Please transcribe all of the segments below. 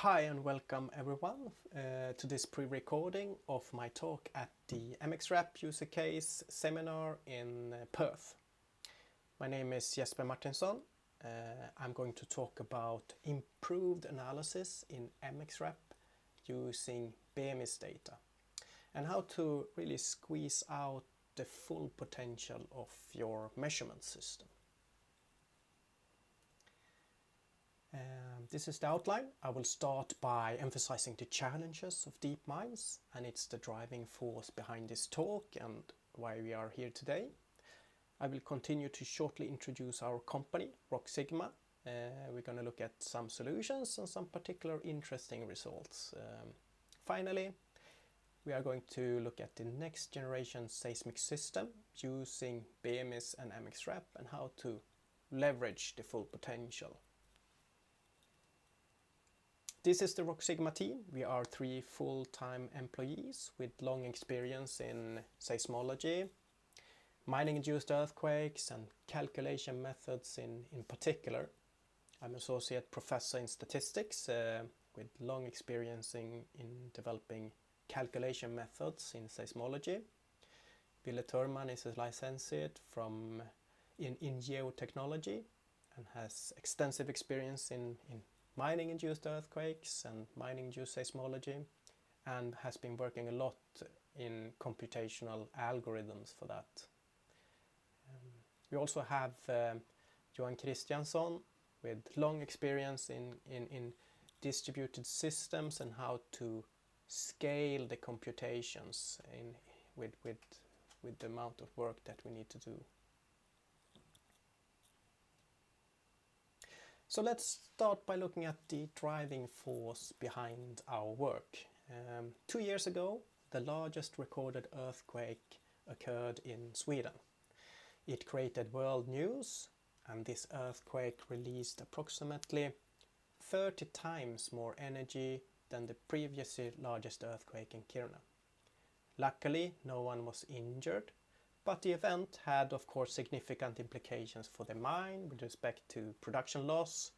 Hi and welcome everyone to this pre-recording of my talk at the mXrap user case seminar in Perth. My name is Jesper Martinsson. I'm going to talk about improved analysis in mXrap using Bemis data and how to really squeeze out the full potential of your measurement system. This is the outline. I will start by emphasizing the challenges of deep mines, and it's the driving force behind this talk and why we are here today. I will continue to shortly introduce our company, RockSigma. We're going to look at some solutions and some particular interesting results. Finally, we are going to look at the next generation seismic system using Bemis and mXrap and how to leverage the full potential. This is the RockSigma team. We are 3 full-time employees with long experience in seismology, mining-induced earthquakes and calculation methods in particular. I'm associate professor in statistics with long experience in developing calculation methods in seismology. Ville Thurman is a licentiate in geotechnology and has extensive experience in mining-induced earthquakes and mining-induced seismology, and has been working a lot in computational algorithms for that. We also have Johan Christiansson with long experience in distributed systems and how to scale the computations with the amount of work that we need to do. So let's start by looking at the driving force behind our work. 2 years ago, the largest recorded earthquake occurred in Sweden. It created world news, and this earthquake released approximately 30 times more energy than the previously largest earthquake in Kiruna. Luckily, no one was injured, but the event had, of course, significant implications for the mine with respect to production loss,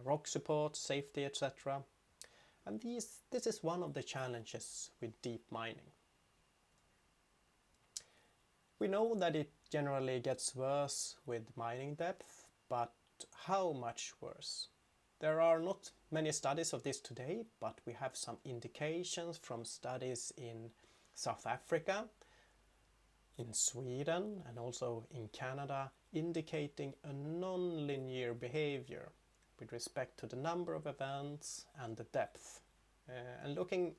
rock support, safety, etc. And this is one of the challenges with deep mining. We know that it generally gets worse with mining depth, but how much worse? There are not many studies of this today, but we have some indications from studies in South Africa, in Sweden and also in Canada, indicating a non-linear behavior with respect to the number of events and the depth. And looking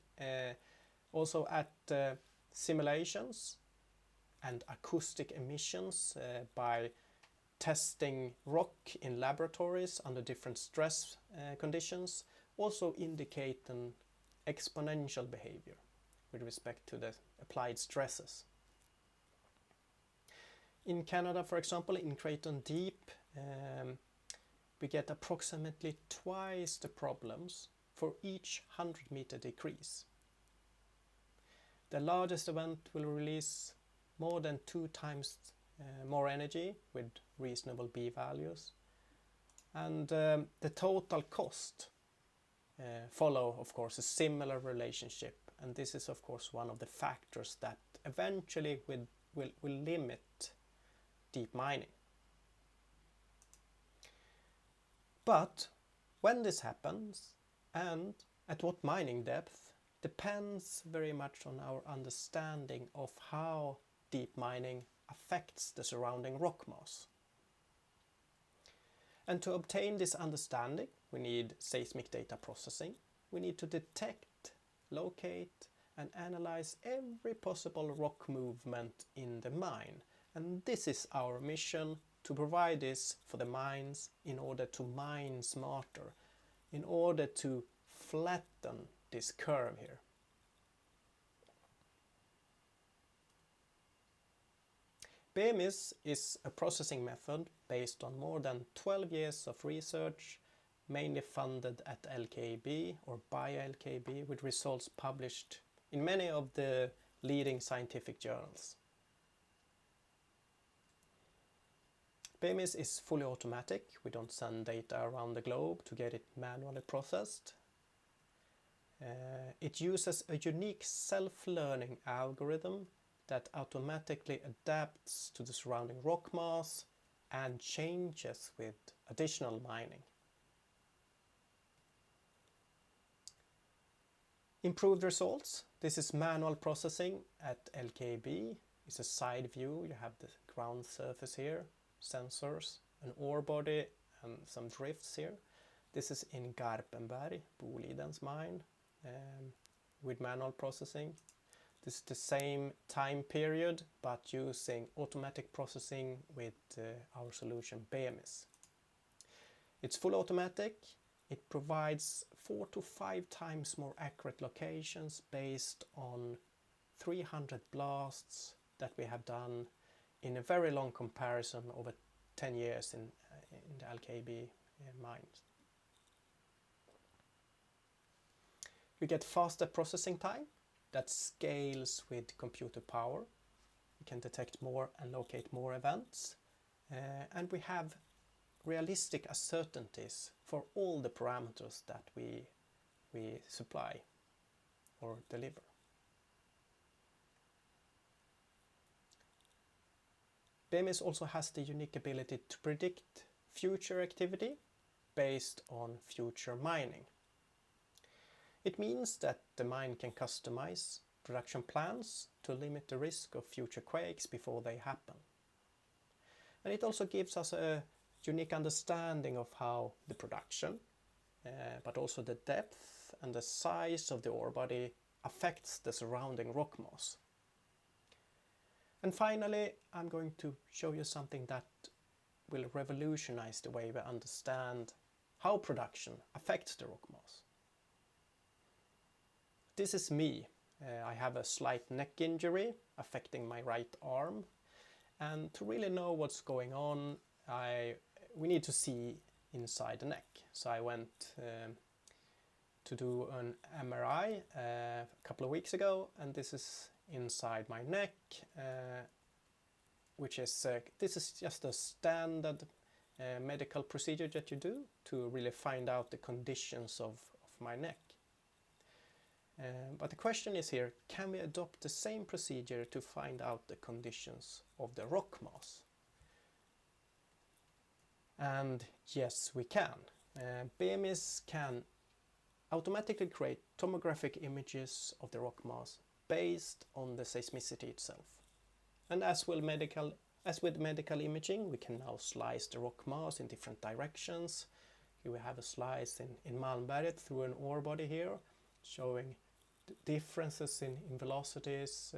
also at simulations and acoustic emissions by testing rock in laboratories under different stress conditions also indicate an exponential behavior with respect to the applied stresses. In Canada, for example, in Creighton Deep, we get approximately twice the problems for each 100-meter decrease. The largest event will release more than 2 times more energy with reasonable B-values. And the total cost follow, of course, a similar relationship. And this is, of course, one of the factors that eventually will limit deep mining. But when this happens and at what mining depth depends very much on our understanding of how deep mining affects the surrounding rock mass. And to obtain this understanding, we need seismic data processing. We need to detect, locate and analyze every possible rock movement in the mine. And this is our mission, to provide this for the mines in order to mine smarter, in order to flatten this curve here. Bemis is a processing method based on more than 12 years of research, mainly funded at LKAB or by LKAB, with results published in many of the leading scientific journals. Bemis is fully automatic. We don't send data around the globe to get it manually processed. It uses a unique self-learning algorithm that automatically adapts to the surrounding rock mass and changes with additional mining. Improved results. This is manual processing at LKAB. It's a side view. You have the ground surface here, sensors, an ore body and some drifts here. This is in Garpenberg, Boliden's mine, with manual processing. This is the same time period but using automatic processing with our solution Bemis. It's full automatic. It provides 4 to 5 times more accurate locations based on 300 blasts that we have done in a very long comparison over 10 years in the LKAB mines. You get faster processing time that scales with computer power. We can detect more and locate more events. And we have realistic uncertainties for all the parameters that we supply or deliver. Bemis also has the unique ability to predict future activity based on future mining. It means that the mine can customize production plans to limit the risk of future quakes before they happen. And it also gives us a unique understanding of how the production, but also the depth and the size of the ore body affects the surrounding rock mass. And finally, I'm going to show you something that will revolutionize the way we understand how production affects the rock mass. This is me. I have a slight neck injury affecting my right arm, and to really know what's going on, we need to see inside the neck. So I went to do an MRI a couple of weeks ago, and this is inside my neck, which is this is just a standard medical procedure that you do to really find out the conditions of my neck. But the question is here, can we adopt the same procedure to find out the conditions of the rock mass? And yes, we can. Bemis can automatically create tomographic images of the rock mass based on the seismicity itself. And as with medical imaging, we can now slice the rock mass in different directions. Here we have a slice in Malmberget through an ore body here, showing differences in velocities.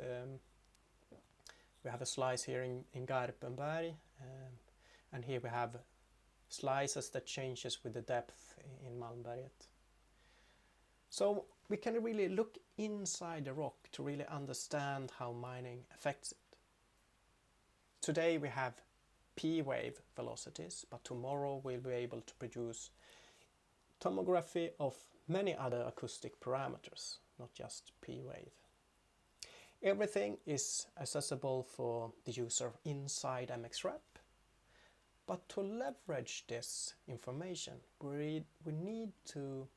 We have a slice here in Garpenberg, and here we have slices that changes with the depth in Malmberget. So we can really look inside the rock to really understand how mining affects it. Today we have P-wave velocities, but tomorrow we'll be able to produce tomography of many other acoustic parameters, not just P-wave. Everything is accessible for the user inside mXrap, but to leverage this information, we need to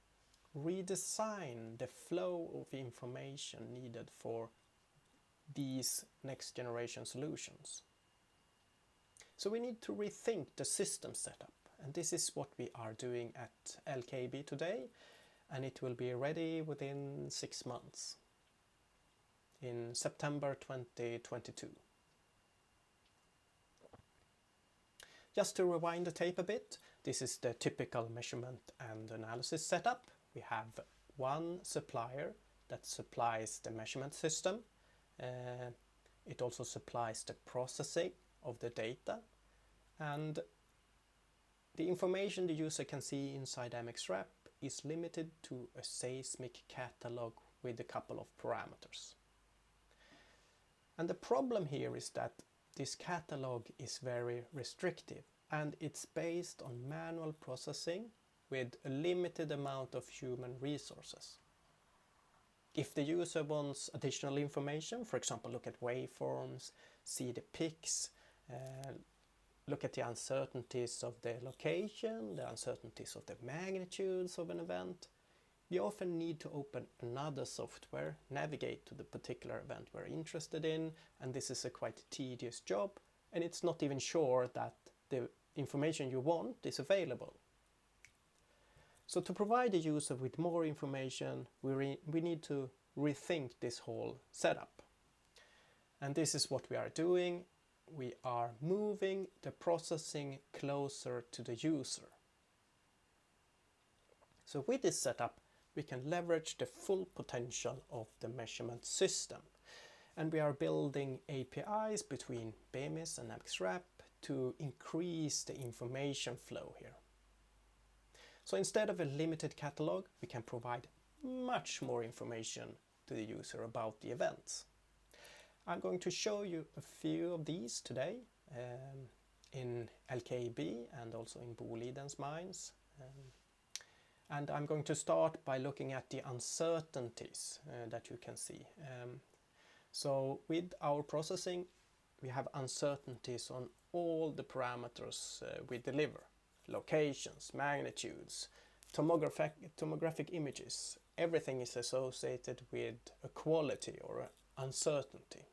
redesign the flow of information needed for these next generation solutions. So we need to rethink the system setup, and this is what we are doing at LKAB today, and it will be ready within 6 months, in September 2022. Just to rewind the tape a bit, this is the typical measurement and analysis setup. We have one supplier that supplies the measurement system. It also supplies the processing of the data, and the information the user can see inside mXrap is limited to a seismic catalog with a couple of parameters. And the problem here is that this catalog is very restrictive, and it's based on manual processing with a limited amount of human resources. If the user wants additional information, for example, look at waveforms, see the peaks, look at the uncertainties of the location, the uncertainties of the magnitudes of an event, we often need to open another software, navigate to the particular event we're interested in, and this is a quite tedious job, and it's not even sure that the information you want is available. So to provide the user with more information, we need to rethink this whole setup. And this is what we are doing. We are moving the processing closer to the user. So with this setup, we can leverage the full potential of the measurement system. And we are building APIs between Bemis and mXrap to increase the information flow here. So instead of a limited catalog, we can provide much more information to the user about the events. I'm going to show you a few of these today in LKAB and also in Bolidens mines. And I'm going to start by looking at the uncertainties that you can see. So with our processing, we have uncertainties on all the parameters we deliver. Locations, magnitudes, tomographic images. Everything is associated with a quality or an uncertainty.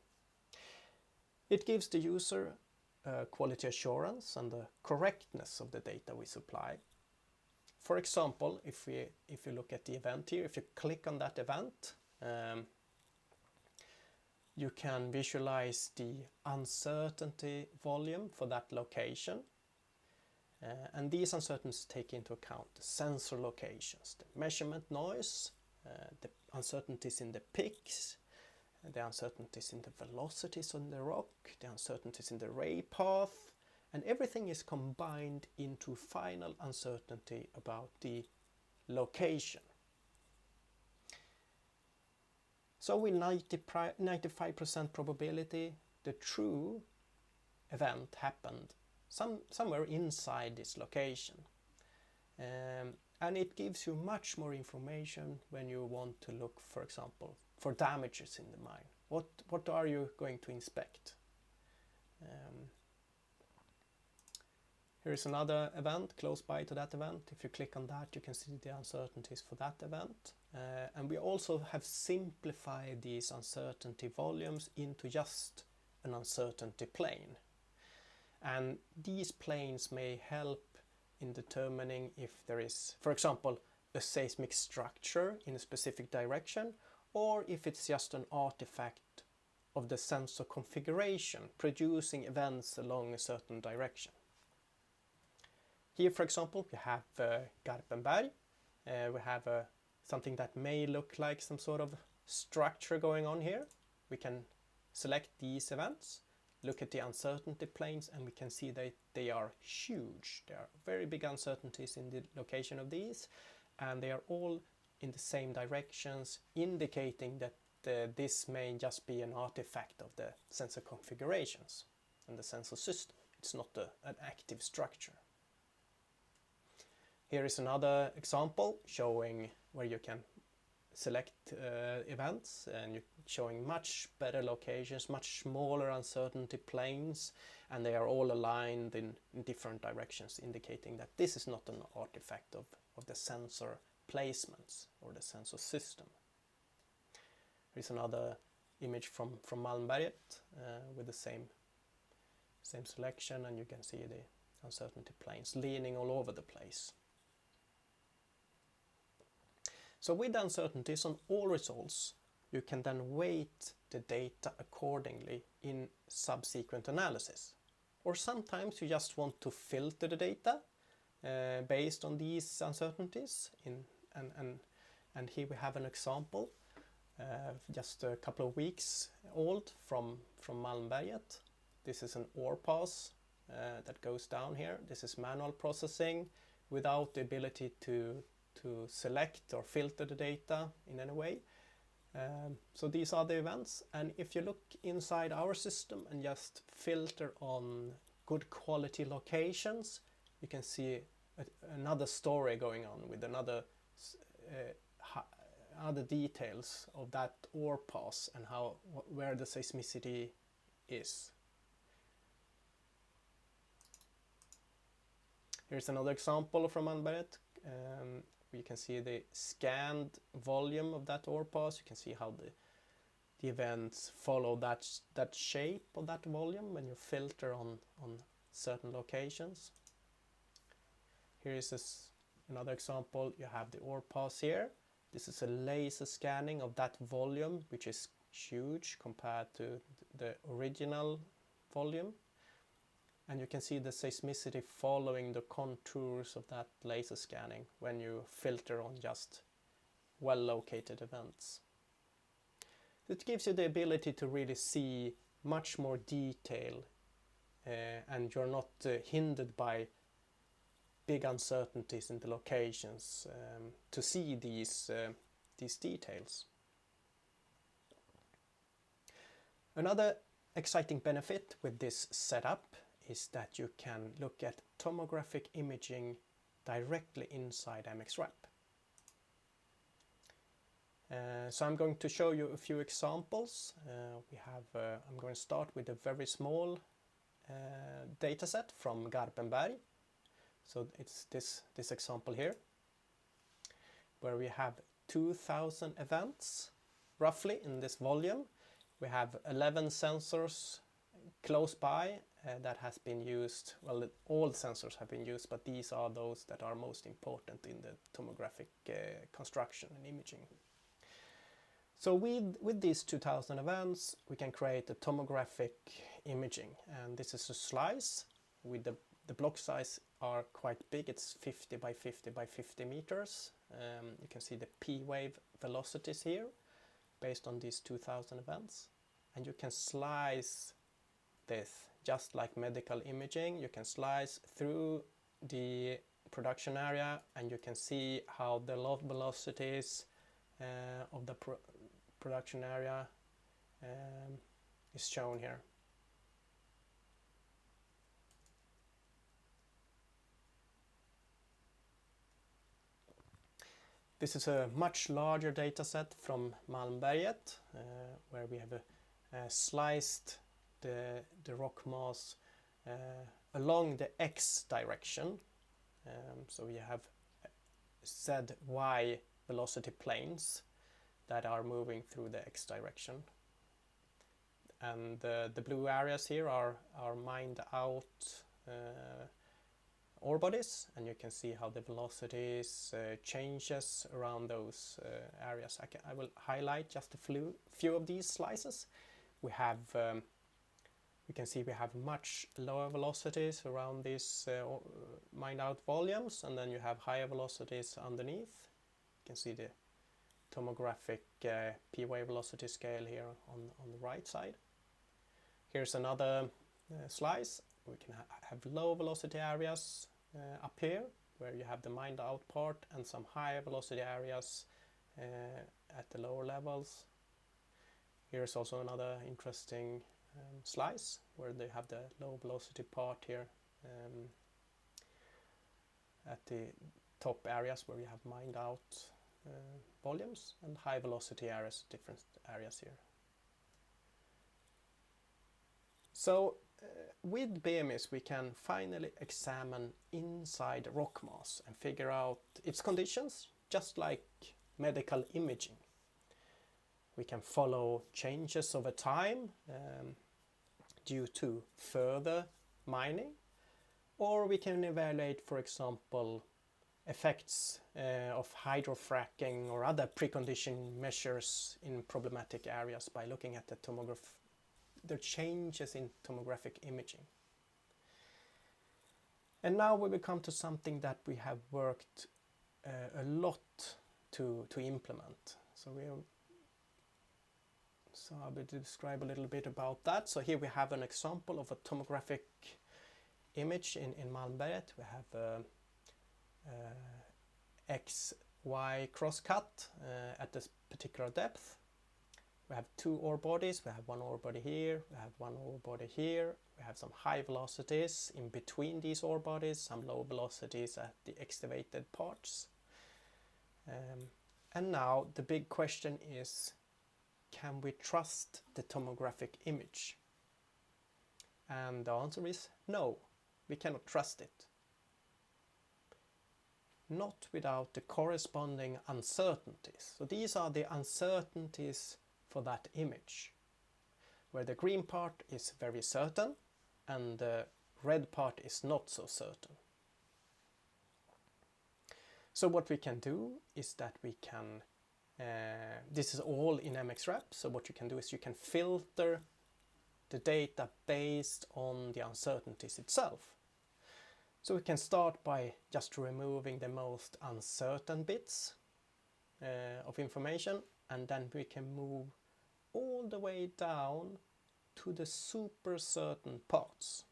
It gives the user quality assurance and the correctness of the data we supply. For example, if you look at the event here, if you click on that event, you can visualize the uncertainty volume for that location. And these uncertainties take into account the sensor locations, the measurement noise, the uncertainties in the peaks, the uncertainties in the velocities on the rock, the uncertainties in the ray path, and everything is combined into final uncertainty about the location. So with 95% probability, the true event happened somewhere inside this location. And it gives you much more information when you want to look, for example, for damages in the mine. What are you going to inspect? Here is another event close by to that event. If you click on that, you can see the uncertainties for that event. And we also have simplified these uncertainty volumes into just an uncertainty plane. And these planes may help in determining if there is, for example, a seismic structure in a specific direction, or if it's just an artifact of the sensor configuration producing events along a certain direction. Here, for example, we have Garpenberg. We have something that may look like some sort of structure going on here. We can select these events, look at the uncertainty planes, and we can see that they are huge. There are very big uncertainties in the location of these, and they are all in the same directions, indicating that this may just be an artifact of the sensor configurations and the sensor system. It's not an active structure. Here is another example showing where you can select events, and you're showing much better locations, much smaller uncertainty planes, and they are all aligned in different directions, indicating that this is not an artifact of the sensor placements or the sensor system. Here's another image from Malmberget with the same selection, and you can see the uncertainty planes leaning all over the place. So with uncertainties on all results, you can then weight the data accordingly in subsequent analysis. Or sometimes you just want to filter the data based on these uncertainties. And here we have an example, just a couple of weeks old from Malmberget. This is an ore pass that goes down here. This is manual processing without the ability to select or filter the data in any way. So these are the events, and if you look inside our system and just filter on good quality locations, you can see another story going on with other details of that ore pass and where the seismicity is. Here's another example from Malmberget. You can see the scanned volume of that ore pass. You can see how the events follow that shape of that volume when you filter on certain locations. Here is another example. You have the ore pass here. This is a laser scanning of that volume, which is huge compared to the original volume. And you can see the seismicity following the contours of that laser scanning when you filter on just well-located events. It gives you the ability to really see much more detail, and you're not hindered by big uncertainties in the locations to see these details. Another exciting benefit with this setup is that you can look at tomographic imaging directly inside mXrap. So I'm going to show you a few examples. I'm going to start with a very small dataset from Garpenberg. So it's this example here, where we have 2,000 events roughly in this volume. We have 11 sensors close by that has been used. Well, all sensors have been used, but these are those that are most important in the tomographic construction and imaging. So with these 2,000 events, we can create a tomographic imaging, and this is a slice with the block size are quite big. It's 50 by 50 by 50 meters. You can see the p-wave velocities here based on these 2,000 events, and you can slice this just like medical imaging. You can slice through the production area, and you can see how the low velocities of the production area is shown here. This is a much larger data set from Malmberget, where we have sliced the rock mass along the X direction. So we have ZY velocity planes that are moving through the X direction. And the blue areas here are mined out ore bodies, and you can see how the velocities changes around those areas. I will highlight just a few of these slices. We have we can see we have much lower velocities around these mined out volumes, and then you have higher velocities underneath. You can see the tomographic p-wave velocity scale here on the right side. Here's another slice. We can have low velocity areas up here, where you have the mined out part, and some higher velocity areas at the lower levels. Here's also another interesting slice where they have the low velocity part here at the top areas where you have mined out volumes, and high velocity areas, different areas here. So with Bemis we can finally examine inside rock mass and figure out its conditions, just like medical imaging. We can follow changes over time due to further mining, or we can evaluate, for example, effects of hydrofracking or other precondition measures in problematic areas by looking at the changes in tomographic imaging. And now we will come to something that we have worked a lot to implement. So I will describe a little bit about that. So here we have an example of a tomographic image in Malmberget. We have XY crosscut at this particular depth. We have two ore bodies. We have one ore body here, we have one ore body here. We have some high velocities in between these ore bodies, some low velocities at the excavated parts. And now the big question is, can we trust the tomographic image? And the answer is no, we cannot trust it. not without the corresponding uncertainties. So these are the uncertainties for that image, where the green part is very certain and the red part is not so certain. So what we can do is that we can, this is all in mXrap, so what you can do is you can filter the data based on the uncertainties itself. So we can start by just removing the most uncertain bits of information, and then we can move all the way down to the super certain parts.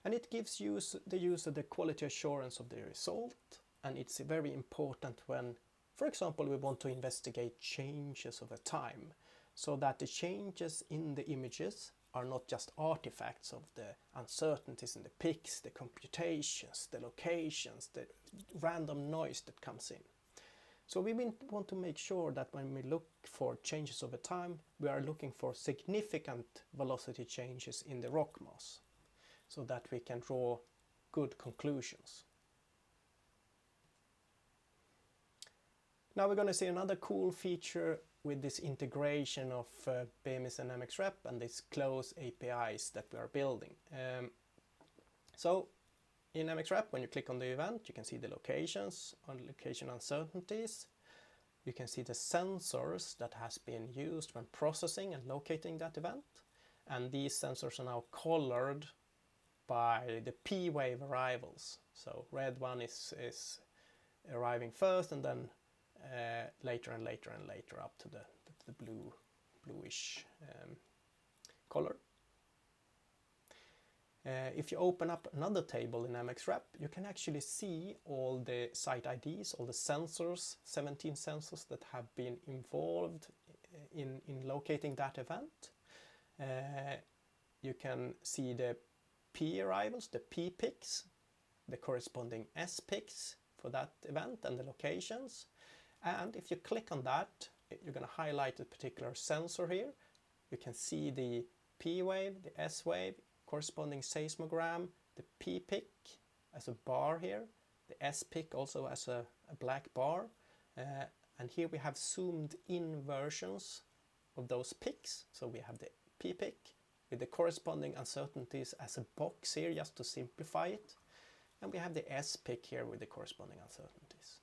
And it gives the user the quality assurance of the result, and it's very important when, for example, we want to investigate changes over time, so that the changes in the images are not just artifacts of the uncertainties in the pics, the computations, the locations, the random noise that comes in. So we want to make sure that when we look for changes over time, we are looking for significant velocity changes in the rock mass, so that we can draw good conclusions. Now we're going to see another cool feature with this integration of Bemis and mXrap and these close APIs that we are building. So in mXrap, when you click on the event, you can see the locations, on location uncertainties. You can see the sensors that has been used when processing and locating that event. And these sensors are now colored by the P-wave arrivals. So red one is arriving first, and then later and later and later up to the bluish color. If you open up another table in mXrap, you can actually see all the site IDs, all the sensors, 17 sensors that have been involved in locating that event. You can see the P arrivals, the P picks, the corresponding S picks for that event and the locations. And if you click on that, you're going to highlight a particular sensor here. You can see the P wave, the S wave, corresponding seismogram, the P pick as a bar here, the S pick also as a black bar. And here we have zoomed in versions of those picks. So we have the P pick with the corresponding uncertainties as a box here, just to simplify it. And we have the S pick here with the corresponding uncertainties.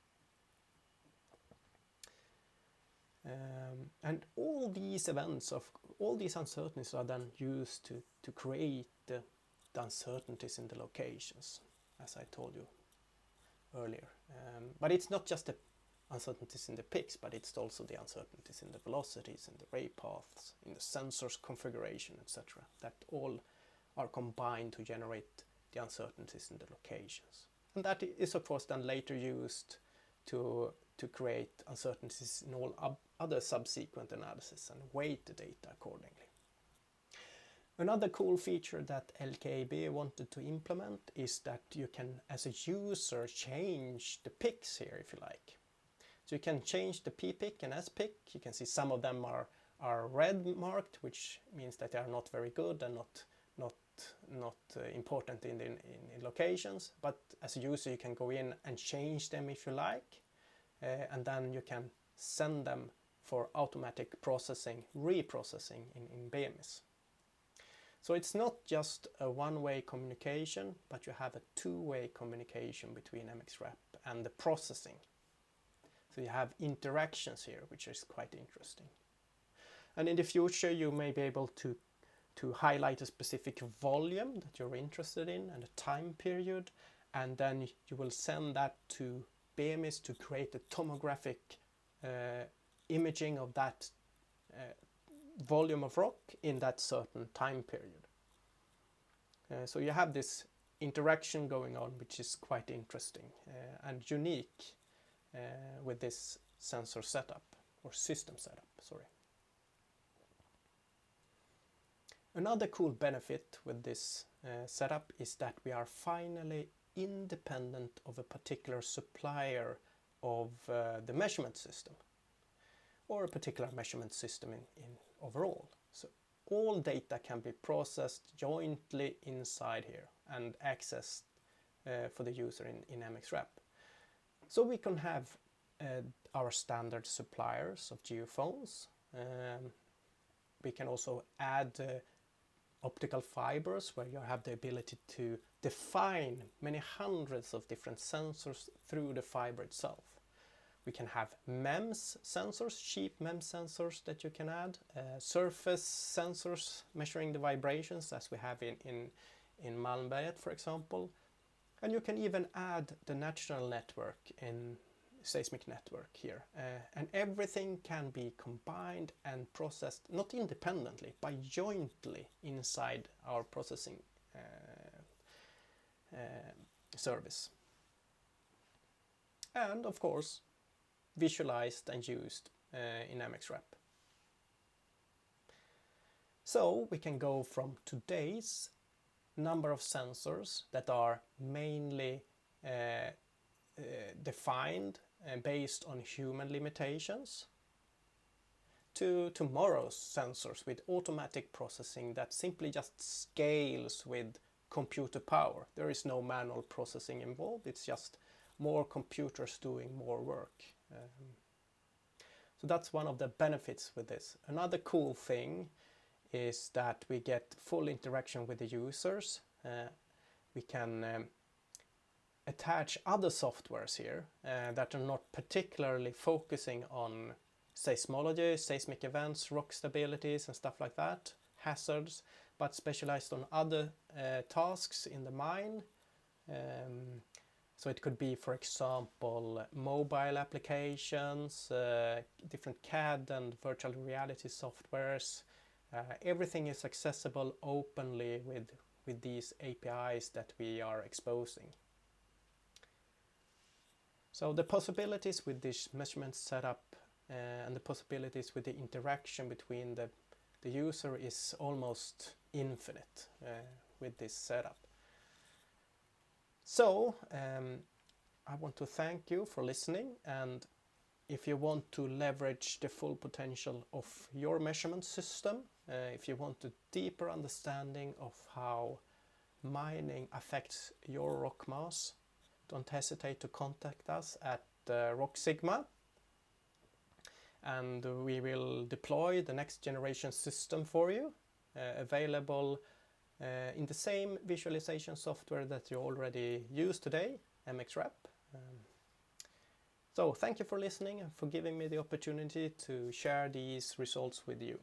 And all these events of all these uncertainties are then used to create the uncertainties in the locations, as I told you earlier. But it's not just the uncertainties in the picks, but it's also the uncertainties in the velocities, in the ray paths, in the sensors configuration, etc. That all are combined to generate the uncertainties in the locations. And that is of course then later used to create uncertainties in all other subsequent analysis and weight the data accordingly. Another cool feature that LKAB wanted to implement is that you can, as a user, change the picks here if you like. So you can change the P pick and S pick. You can see some of them are red marked, which means that they are not very good and not important in locations. But as a user, you can go in and change them if you like. And then you can send them for automatic processing, reprocessing in Bemis. So it's not just a one-way communication, but you have a two-way communication between mXrap and the processing. So you have interactions here, which is quite interesting. And in the future, you may be able to highlight a specific volume that you're interested in and a time period, and then you will send that to Bemis to create a tomographic imaging of that volume of rock in that certain time period. So you have this interaction going on, which is quite interesting and unique with this sensor setup, or system setup, sorry. Another cool benefit with this setup is that we are finally independent of a particular supplier of the measurement system, or a particular measurement system in overall. So all data can be processed jointly inside here and accessed for the user in mXrap. So we can have our standard suppliers of geophones. We can also add optical fibers where you have the ability to define many hundreds of different sensors through the fiber itself. We can have MEMS sensors, cheap MEMS sensors that you can add, surface sensors measuring the vibrations as we have in Malmberget, for example. And you can even add the natural network in seismic network here. And everything can be combined and processed, not independently, but jointly inside our processing service. And of course, visualized and used in mXrap. So we can go from today's number of sensors that are mainly defined based on human limitations to tomorrow's sensors with automatic processing that simply just scales with computer power. There is no manual processing involved, it's just more computers doing more work. So that's one of the benefits with this. Another cool thing is that we get full interaction with the users. We can attach other softwares here that are not particularly focusing on seismology, seismic events, rock stabilities and stuff like that, hazards, but specialized on other tasks in the mine. So it could be, for example, mobile applications, different CAD and virtual reality softwares. Everything is accessible openly with these APIs that we are exposing. So the possibilities with this measurement setup and the possibilities with the interaction between the user is almost infinite with this setup. So I want to thank you for listening, and if you want to leverage the full potential of your measurement system, if you want a deeper understanding of how mining affects your rock mass, don't hesitate to contact us at Rock Sigma, and we will deploy the next generation system for you, available in the same visualization software that you already use today, mXrap. So thank you for listening and for giving me the opportunity to share these results with you.